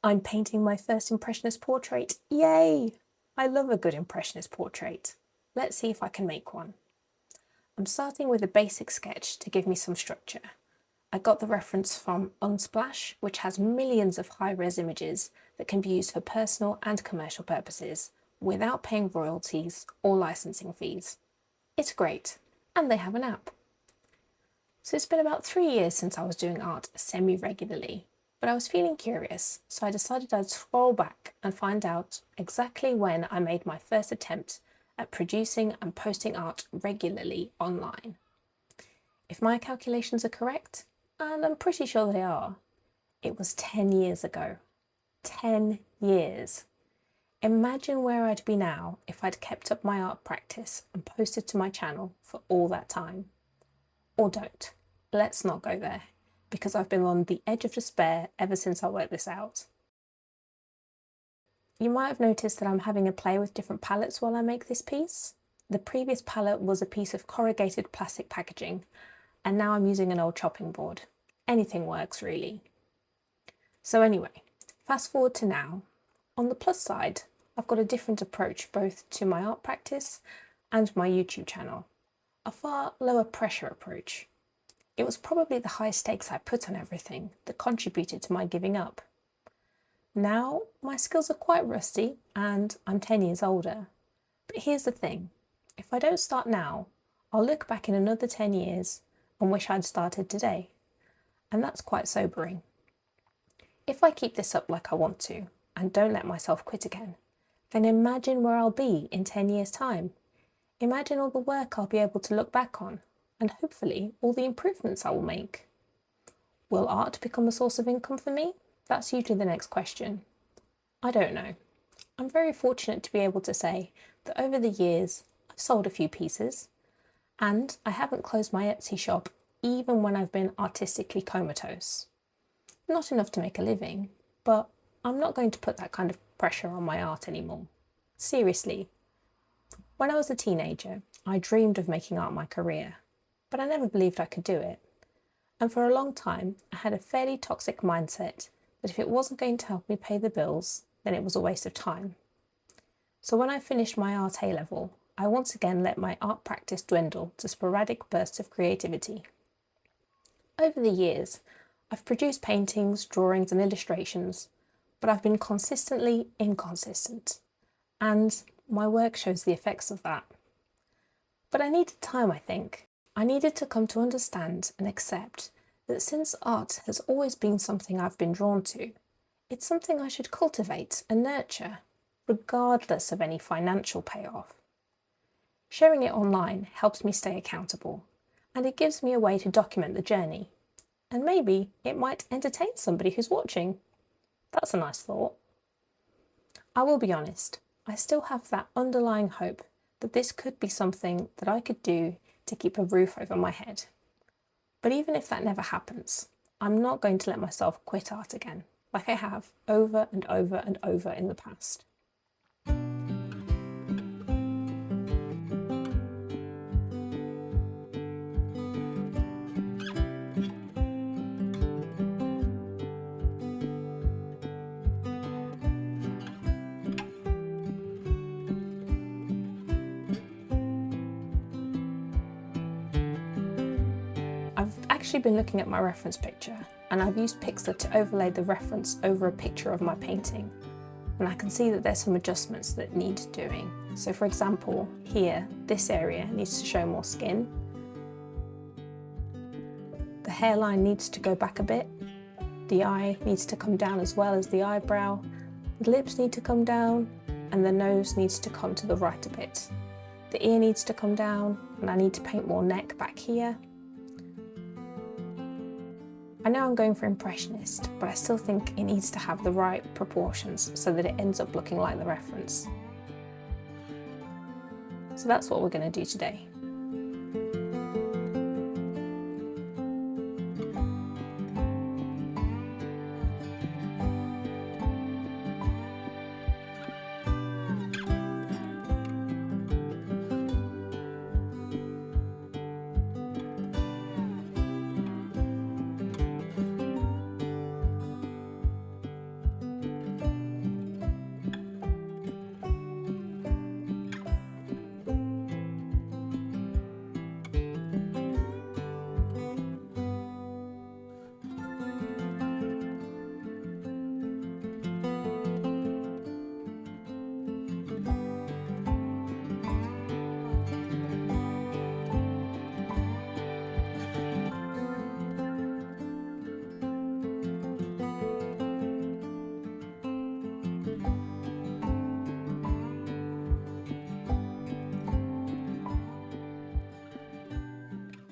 I'm painting my first Impressionist portrait. Yay! I love a good Impressionist portrait. Let's see if I can make one. I'm starting with a basic sketch to give me some structure. I got the reference from Unsplash, which has millions of high-res images that can be used for personal and commercial purposes without paying royalties or licensing fees. It's great, and they have an app. So it's been about 3 years since I was doing art semi-regularly, but I was feeling curious, so I decided I'd scroll back and find out exactly when I made my first attempt at producing and posting art regularly online. If my calculations are correct, and I'm pretty sure they are, it was 10 years ago. 10 years. Imagine where I'd be now if I'd kept up my art practice and posted to my channel for all that time. Or don't. Let's not go there, because I've been on the edge of despair ever since I worked this out. You might have noticed that I'm having a play with different palettes while I make this piece. The previous palette was a piece of corrugated plastic packaging, and now I'm using an old chopping board. Anything works, really. So anyway, fast forward to now. On the plus side, I've got a different approach both to my art practice and my YouTube channel. A far lower pressure approach. It was probably the high stakes I put on everything that contributed to my giving up. Now, my skills are quite rusty and I'm 10 years older. But here's the thing, if I don't start now, I'll look back in another 10 years and wish I'd started today. And that's quite sobering. If I keep this up like I want to, and don't let myself quit again, then imagine where I'll be in 10 years' time. Imagine all the work I'll be able to look back on, and hopefully all the improvements I will make. Will art become a source of income for me? That's usually the next question. I don't know. I'm very fortunate to be able to say that over the years, I've sold a few pieces, and I haven't closed my Etsy shop even when I've been artistically comatose. Not enough to make a living, but I'm not going to put that kind of pressure on my art anymore. Seriously. When I was a teenager, I dreamed of making art my career, but I never believed I could do it. And for a long time, I had a fairly toxic mindset that if it wasn't going to help me pay the bills, then it was a waste of time. So when I finished my art A-level, I once again let my art practice dwindle to sporadic bursts of creativity. Over the years, I've produced paintings, drawings and illustrations, but I've been consistently inconsistent, and my work shows the effects of that. But I needed time, I think. I needed to come to understand and accept that since art has always been something I've been drawn to, it's something I should cultivate and nurture, regardless of any financial payoff. Sharing it online helps me stay accountable, and it gives me a way to document the journey. And maybe it might entertain somebody who's watching. That's a nice thought. I will be honest, I still have that underlying hope that this could be something that I could do to keep a roof over my head. But even if that never happens, I'm not going to let myself quit art again, like I have over and over and over in the past. I've actually been looking at my reference picture, and I've used Pixlr to overlay the reference over a picture of my painting, and I can see that there's some adjustments that need doing. So for example, here, this area needs to show more skin. The hairline needs to go back a bit. The eye needs to come down as well as the eyebrow. The lips need to come down, and the nose needs to come to the right a bit. The ear needs to come down, and I need to paint more neck back here. I know I'm going for Impressionist, but I still think it needs to have the right proportions so that it ends up looking like the reference. So that's what we're going to do today.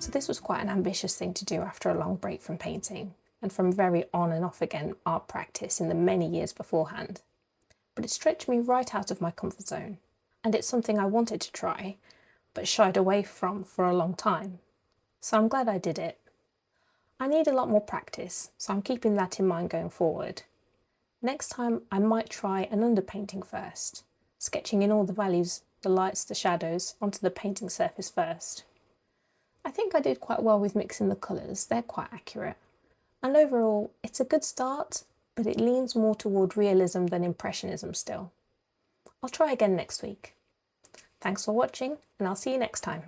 So this was quite an ambitious thing to do after a long break from painting and from very on and off again art practice in the many years beforehand. But it stretched me right out of my comfort zone, and it's something I wanted to try, but shied away from for a long time. So I'm glad I did it. I need a lot more practice, so I'm keeping that in mind going forward. Next time I might try an underpainting first, sketching in all the values, the lights, the shadows, onto the painting surface first. I think I did quite well with mixing the colours, they're quite accurate. And overall, it's a good start, but it leans more toward realism than impressionism still. I'll try again next week. Thanks for watching, and I'll see you next time.